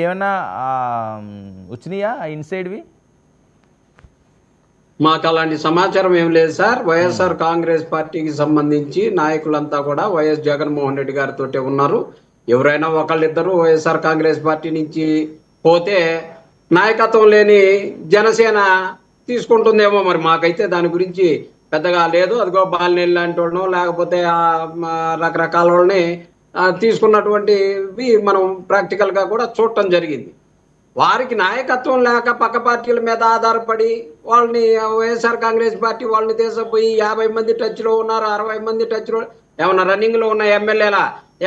ఏమన్నా వచ్చినాయా ఇన్సైడ్వి? మాకు అలాంటి సమాచారం ఏం లేదు సార్. వైఎస్ఆర్ కాంగ్రెస్ పార్టీకి సంబంధించి నాయకులంతా కూడా వైఎస్ జగన్మోహన్ రెడ్డి గారితో ఉన్నారు. ఎవరైనా ఒకళ్ళిద్దరు వైఎస్ఆర్ కాంగ్రెస్ పార్టీ నుంచి పోతే నాయకత్వం లేని జనసేన తీసుకుంటుందేమో, మరి మాకైతే దాని గురించి పెద్దగా లేదు. అదిగో బాలినేని లాంటి వాళ్ళను లేకపోతే రకరకాల వాళ్ళని తీసుకున్నటువంటివి మనం ప్రాక్టికల్గా కూడా చూడటం జరిగింది. వారికి నాయకత్వం లేక పక్క పార్టీల మీద ఆధారపడి వాళ్ళని వైఎస్ఆర్ కాంగ్రెస్ పార్టీ వాళ్ళని తీసుకుపోయి 50 మంది టచ్లో ఉన్నారు, 60 మంది టచ్లో ఏమన్నా రన్నింగ్లో ఉన్న ఎమ్మెల్యేల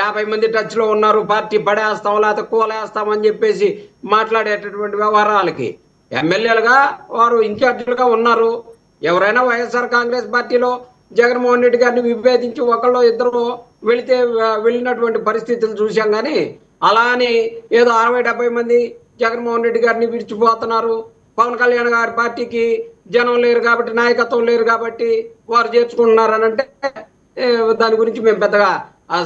50 మంది టచ్లో ఉన్నారు, పార్టీ పడేస్తాం లేకపోతే కూలేస్తామని చెప్పేసి మాట్లాడేటటువంటి వ్యవహారాలకి ఎమ్మెల్యేలుగా వారు ఇన్ఛార్జీలుగా ఉన్నారు. ఎవరైనా వైఎస్ఆర్ కాంగ్రెస్ పార్టీలో జగన్మోహన్ రెడ్డి గారిని విభేదించి ఒకళ్ళు ఇద్దరు వెళ్ళినటువంటి పరిస్థితులు చూసాం. కానీ అలా అని ఏదో 60-70 మంది జగన్మోహన్ రెడ్డి గారిని విడిచిపోతున్నారు, పవన్ కళ్యాణ్ గారి పార్టీకి జనం లేరు కాబట్టి నాయకత్వం లేరు కాబట్టి వారు చేర్చుకుంటున్నారు అని అంటే దాని గురించి మేము పెద్దగా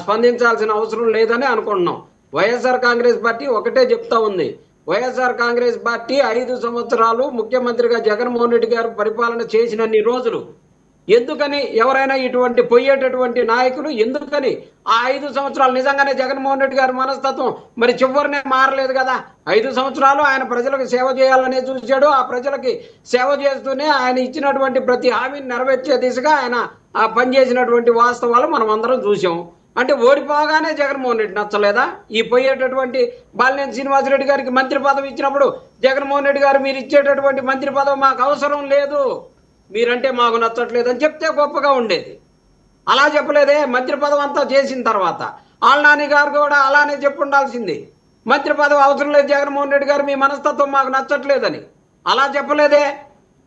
స్పందించాల్సిన అవసరం లేదని అనుకుంటున్నాం. వైఎస్ఆర్ కాంగ్రెస్ పార్టీ ఒకటే చెప్తా ఉంది. వైఎస్ఆర్ కాంగ్రెస్ పార్టీ 5 సంవత్సరాలు ముఖ్యమంత్రిగా జగన్మోహన్ రెడ్డి గారు పరిపాలన చేసినన్ని రోజులు ఎందుకని ఎవరైనా ఇటువంటి పోయేటటువంటి నాయకులు ఎందుకని ఆ 5 సంవత్సరాలు నిజంగానే జగన్మోహన్ రెడ్డి గారి మనస్తత్వం మరి చివరినే మారలేదు కదా. 5 సంవత్సరాలు ఆయన ప్రజలకు సేవ చేయాలనే చూశాడు. ఆ ప్రజలకి సేవ చేస్తూనే ఆయన ఇచ్చినటువంటి ప్రతి హామీని నెరవేర్చే దిశగా ఆయన పనిచేసినటువంటి వాస్తవాలు మనం అందరం చూసాం. అంటే ఓడిపోగానే జగన్మోహన్ రెడ్డి నచ్చలేదా? ఈ పోయేటటువంటి బాలినేని శ్రీనివాసరెడ్డి గారికి మంత్రి పదవి ఇచ్చినప్పుడు జగన్మోహన్ రెడ్డి గారు మీరు ఇచ్చేటటువంటి మంత్రి పదవి మాకు అవసరం లేదు, మీరంటే మాకు నచ్చట్లేదు అని చెప్తే గొప్పగా ఉండేది. అలా చెప్పలేదే. మంత్రి పదవి అంతా చేసిన తర్వాత ఆళ్ళనాని గారు కూడా అలానే చెప్పుండాల్సింది. మంత్రి పదవి అవసరం లేదు జగన్మోహన్ రెడ్డి గారు, మీ మనస్తత్వం మాకు నచ్చట్లేదని. అలా చెప్పలేదే.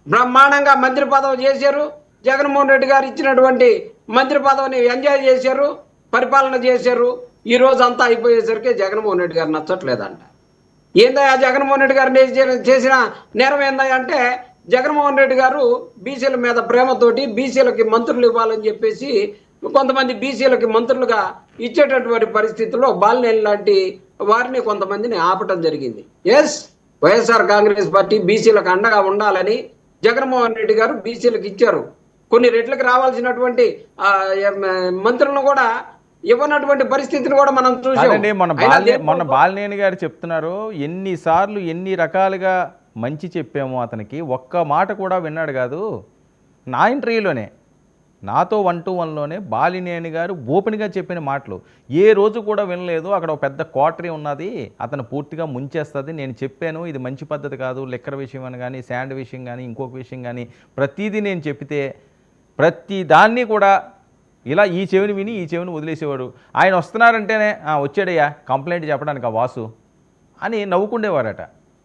బ్రహ్మాండంగా మంత్రి పదవి చేశారు. జగన్మోహన్ రెడ్డి గారు ఇచ్చినటువంటి మంత్రి పదవిని ఎంజాయ్ చేశారు, పరిపాలన చేశారు. ఈ రోజు అంతా అయిపోయేసరికి జగన్మోహన్ రెడ్డి గారు నచ్చట్లేదంట. ఏందయ్యా జగన్మోహన్ రెడ్డి గారు చేసిన నేరం ఏందా అంటే జగన్మోహన్ రెడ్డి గారు బీసీల మీద ప్రేమతోటి బీసీలకి మంత్రులు ఇవ్వాలని చెప్పేసి కొంతమంది బీసీలకి మంత్రులుగా ఇచ్చేటటువంటి పరిస్థితుల్లో బాలినేని లాంటి వారిని కొంతమందిని ఆపటం జరిగింది. ఎస్, వైఎస్ఆర్ కాంగ్రెస్ పార్టీ బీసీలకు అండగా ఉండాలని జగన్మోహన్ రెడ్డి గారు బీసీలకు ఇచ్చారు. కొన్ని రెట్లకు రావాల్సినటువంటి మంత్రులను కూడా ఇవ్వనటువంటి పరిస్థితిని కూడా మనం చూసాం. మొన్న బాలినేని గారు చెప్తున్నారు, ఎన్నిసార్లు ఎన్ని రకాలుగా మంచి చెప్పాము అతనికి, ఒక్క మాట కూడా విన్నాడు కాదు. నా ఇంటర్వ్యూలోనే నాతో 1-to-1లోనే బాలినేని గారు ఓపెన్గా చెప్పిన మాటలు ఏ రోజు కూడా వినలేదు. అక్కడ ఒక పెద్ద క్వార్టరీ ఉన్నది, అతను పూర్తిగా ముంచేస్తుంది, నేను చెప్పాను ఇది మంచి పద్ధతి కాదు, లెక్కర్ విషయం అని కానీ శాండ్ విషయం కానీ ఇంకొక విషయం కానీ ప్రతిదీ నేను చెప్తే ప్రతి దాన్ని కూడా ఇలా ఈ చెవిని విని ఈ చెవిని వదిలేసేవాడు. ఆయన వస్తున్నారంటేనే వచ్చాడయ్యా కంప్లైంట్ చెప్పడానికి ఆ వాసు అని నవ్వుకుండేవారట.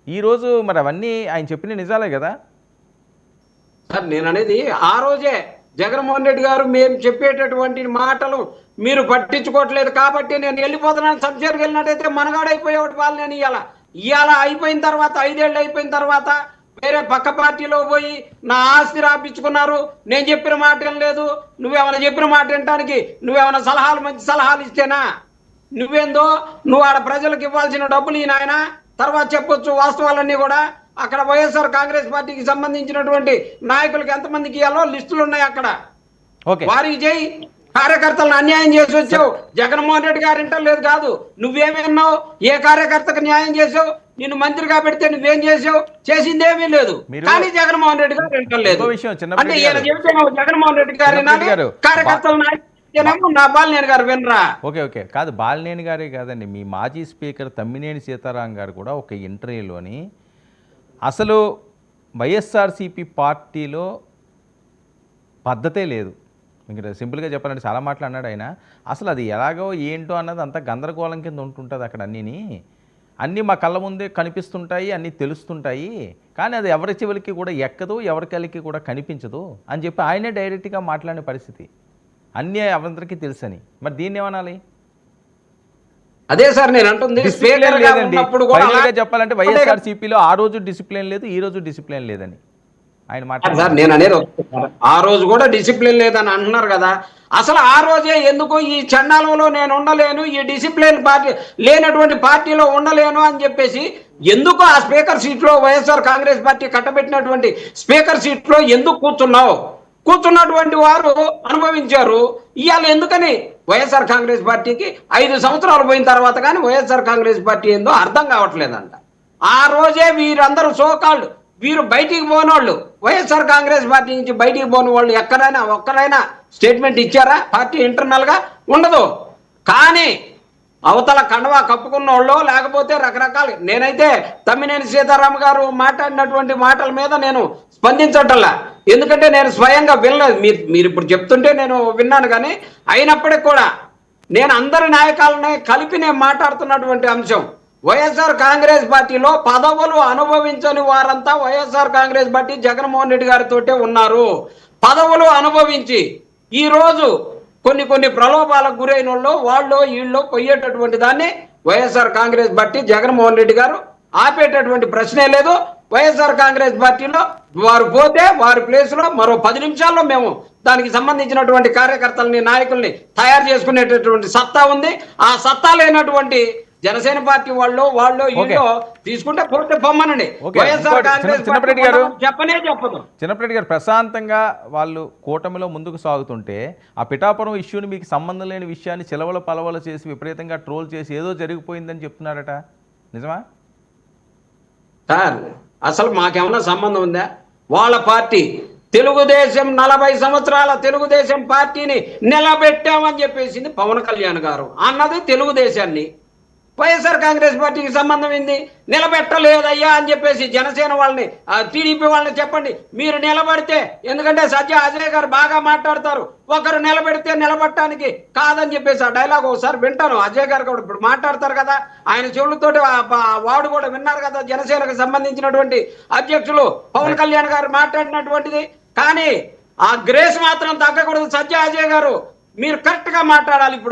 ఈరోజు మరి అవన్నీ ఆయన చెప్పిన నిజాలే కదా సార్. నేను అనేది ఆ రోజే జగన్మోహన్ రెడ్డి గారు మేము చెప్పేటటువంటి మాటలు మీరు పట్టించుకోవట్లేదు కాబట్టి నేను వెళ్ళిపోతున్నాను, సంసారికి వెళ్ళినట్టయితే మనగాడైపోయేవాడు బాలినేని. ఇవాళ అయిపోయిన తర్వాత 5 ఏళ్ళు అయిపోయిన తర్వాత వేరే పక్క పార్టీలో పోయి నా ఆస్తి రాపించుకున్నారు, నేను చెప్పిన మాట ఏం లేదు, నువ్వేమైనా చెప్పిన మాట వినటానికి నువ్వేమైనా మంచి సలహాలు ఇస్తేనా? నువ్వేందో నువ్వు ఆడ ప్రజలకు ఇవ్వాల్సిన డబ్బులు ఈ నాయన తర్వాత చెప్పొచ్చు వాస్తవాలన్నీ కూడా. అక్కడ వైఎస్ఆర్ కాంగ్రెస్ పార్టీకి సంబంధించినటువంటి నాయకులకు ఎంతమందికి ఇవ్వాలో లిస్టులు ఉన్నాయి అక్కడ. వారికి చేయి. కార్యకర్తలను అన్యాయం చేసి వచ్చావు. జగన్మోహన్ రెడ్డి గారు ఇంటర్లేదు కాదు, నువ్వేమన్నావు, ఏ కార్యకర్తకు న్యాయం చేసావు, నిన్ను మంత్రిగా పెడితే నువ్వేం చేసావు, చేసిందేమీ లేదు. కానీ జగన్మోహన్ రెడ్డి గారు ఇంటర్లేదు అంటే జగన్మోహన్ రెడ్డి గారు కార్యకర్తలు నా బాలినేని గారు వినరా? ఓకే కాదు, బాలినేని గారే కాదండి, మీ మాజీ స్పీకర్ తమ్మినేని సీతారాం గారు కూడా ఒక ఇంటర్వ్యూలోని అసలు వైఎస్ఆర్సీపీ పార్టీలో పద్ధతే లేదు, ఇంకా సింపుల్గా చెప్పాలంటే చాలా మాటలు అన్నాడు ఆయన. అసలు అది ఎలాగో ఏంటో అన్నది అంతా గందరగోళం కింద ఉంటుంటుంది అక్కడ. అన్నీ మా కళ్ళ ముందే కనిపిస్తుంటాయి, అన్నీ తెలుస్తుంటాయి, కానీ అది ఎవరి చెవులకి కూడా ఎక్కదు, ఎవరి కళ్ళకి కూడా కనిపించదు అని చెప్పి ఆయనే డైరెక్ట్గా మాట్లాడిన పరిస్థితి. అన్నీ అందరికీ తెలుసని మరి దీన్ని ఏమనాలి? అదే సార్ నేను అంటుంది. చెప్పాలంటే వైఎస్ఆర్సీపీలో ఆ రోజు డిసిప్లిన్ లేదు, ఈ రోజు డిసిప్లిన్ లేదని ఆయన సార్ మాట్లాడారు. నేను అనేది ఒకటే సార్. ఆ రోజు కూడా డిసిప్లిన్ లేదని అంటున్నారు కదా. అసలు ఆ రోజే ఎందుకు ఈ చండాలంలో నేను ఉండలేను, ఈ డిసిప్లిన్ పార్టీ లేనటువంటి పార్టీలో ఉండలేను అని చెప్పేసి ఎందుకు ఆ స్పీకర్ సీట్లో వైఎస్ఆర్ కాంగ్రెస్ పార్టీ కట్టబెట్టినటువంటి స్పీకర్ సీట్లో ఎందుకు కూర్చున్నావు? కూర్చున్నటువంటి వారు అనుభవించారు. ఇవాళ ఎందుకని వైఎస్ఆర్ కాంగ్రెస్ పార్టీకి 5 సంవత్సరాలు పోయిన తర్వాత కానీ వైఎస్ఆర్ కాంగ్రెస్ పార్టీ ఏందో అర్థం కావట్లేదంట. ఆ రోజే వీరందరూ సోకాళ్ళు వీరు బయటికి పోనోళ్ళు, వైఎస్ఆర్ కాంగ్రెస్ పార్టీ నుంచి బయటికి పోని వాళ్ళు ఎక్కడైనా ఒక్కరైనా స్టేట్మెంట్ ఇచ్చారా? పార్టీ ఇంటర్నల్ గా ఉండదు. కానీ అవతల కండవా కప్పుకున్న వాళ్ళు లేకపోతే రకరకాల, నేనైతే తమ్మినేని సీతారాం గారు మాట్లాడినటువంటి మాటల మీద నేను స్పందించటల్లా, ఎందుకంటే నేను స్వయంగా వినలేదు. మీరు ఇప్పుడు చెప్తుంటే నేను విన్నాను. కానీ అయినప్పటికీ కూడా నేను అందరి నాయకులని కలిపి నేను మాట్లాడుతున్నటువంటి అంశం, వైఎస్ఆర్ కాంగ్రెస్ పార్టీలో పదవులు అనుభవించని వారంతా వైఎస్ఆర్ కాంగ్రెస్ పార్టీ జగన్మోహన్ రెడ్డి గారితోటే ఉన్నారు. పదవులు అనుభవించి ఈరోజు కొన్ని ప్రలోభాలకు గురైన వాళ్ళు వీళ్ళు పోయేటటువంటి దాన్ని వైఎస్ఆర్ కాంగ్రెస్ పార్టీ జగన్మోహన్ రెడ్డి గారు ఆపేటటువంటి ప్రశ్నే లేదు. వైఎస్ఆర్ కాంగ్రెస్ పార్టీలో వారు పోతే వారి ప్లేస్ లో మరో 10 నిమిషాల్లో మేము దానికి సంబంధించినటువంటి కార్యకర్తలని నాయకుల్ని తయారు చేసుకునేటటువంటి సత్తా ఉంది. ఆ సత్తా లేనటువంటి జనసేన పార్టీ వాళ్ళు వీళ్ళు తీసుకుంటే పోతే పొమ్మనండి. వైఎస్ఆర్ కాంగ్రెస్ చిన్నప్పరెడ్డి గారు చెప్పదు. చిన్నప్పరెడ్డి గారు ప్రశాంతంగా వాళ్ళు కూటమిలో ముందుకు సాగుతుంటే ఆ పిఠాపురం ఇష్యూని మీకు సంబంధం లేని విషయాన్ని చిలవల పలవల చేసి విపరీతంగా ట్రోల్ చేసి ఏదో జరిగిపోయిందని చెప్తున్నారట, నిజమా? సార్ అసలు మాకేమన్నా సంబంధం ఉందా? వాళ్ళ పార్టీ తెలుగుదేశం 40 సంవత్సరాల తెలుగుదేశం పార్టీని నిలబెట్టామని చెప్పేసింది పవన్ కళ్యాణ్ గారు అన్నది తెలుగుదేశాన్ని. వైఎస్ఆర్ కాంగ్రెస్ పార్టీకి సంబంధం ఏంది? నిలబెట్టలేదయ్యా అని చెప్పేసి జనసేన వాళ్ళని టీడీపీ వాళ్ళని చెప్పండి. మీరు నిలబడితే, ఎందుకంటే సజ్జ అజయ్ గారు బాగా మాట్లాడతారు, ఒకరు నిలబెడితే నిలబడటానికి కాదని చెప్పేసి ఆ డైలాగ్ ఒకసారి వింటాను. అజయ్ గారు కూడా ఇప్పుడు మాట్లాడతారు కదా, ఆయన చెవులతోటి వాడు కూడా విన్నారు కదా జనసేనకు సంబంధించినటువంటి అధ్యక్షులు పవన్ కళ్యాణ్ గారు మాట్లాడినటువంటిది. కానీ ఆ గ్రేస్ మాత్రం తగ్గకూడదు. సజ్జ అజయ్ గారు మీరు కరెక్ట్ గా మాట్లాడాలి. ఇప్పుడు